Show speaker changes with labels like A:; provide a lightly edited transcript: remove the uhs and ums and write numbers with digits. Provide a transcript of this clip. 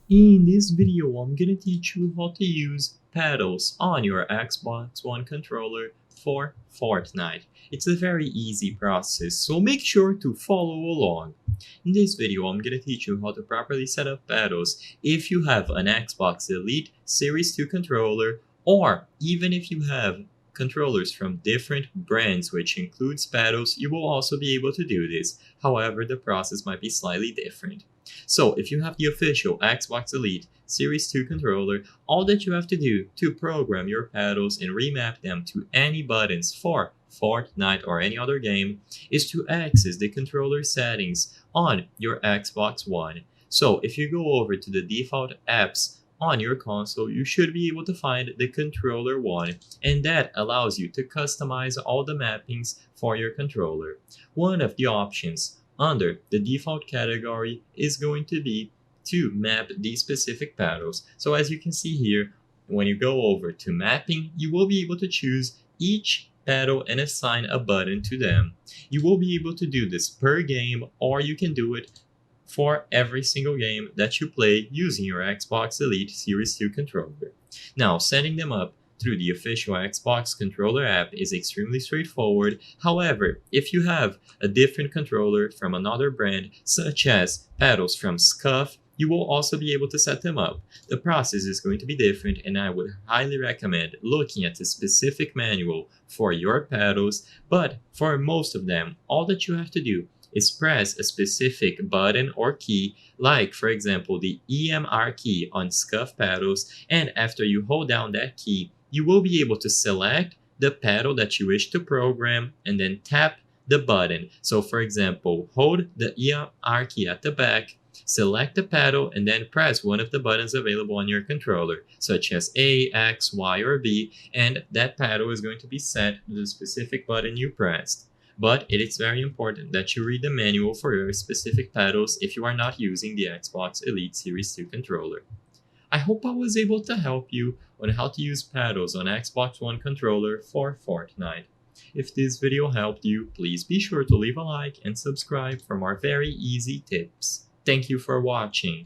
A: In this video, I'm gonna teach you how to use pedals on your Xbox One controller for Fortnite. It's a very easy process, so make sure to follow along. In this video, I'm gonna teach you how to properly set up pedals if you have an Xbox Elite Series 2 controller, or even if you have controllers from different brands which includes pedals, you will also be able to do this. However, the process might be slightly different. So if you have the official Xbox Elite Series 2 controller, all that you have to do to program your pedals and remap them to any buttons for Fortnite or any other game is to access the controller settings on your Xbox One. So if you go over to the default apps on your console, you should be able to find the controller one, and that allows you to customize all the mappings for your controller. One of the options under the default category is going to be to map these specific pedals. So as you can see here, when you go over to mapping, you will be able to choose each pedal and assign a button to them. You will be able to do this per game, or you can do it for every single game that you play using your Xbox Elite Series 2 controller. Now, setting them up through the official Xbox controller app is extremely straightforward. However, if you have a different controller from another brand, such as pedals from Scuff, you will also be able to set them up. The process is going to be different, and I would highly recommend looking at the specific manual for your pedals, but for most of them, all that you have to do is press a specific button or key, like for example the EMR key on Scuff pedals, and after you hold down that key, you will be able to select the pedal that you wish to program and then tap the button. So for example, hold the EMR key at the back, select the pedal, and then press one of the buttons available on your controller, such as A, X, Y, or B, and that pedal is going to be set to the specific button you pressed. But it is very important that you read the manual for your specific pedals if you are not using the Xbox Elite Series 2 controller. I hope I was able to help you on how to use pedals on Xbox One controller for Fortnite. If this video helped you, please be sure to leave a like and subscribe for more very easy tips. Thank you for watching.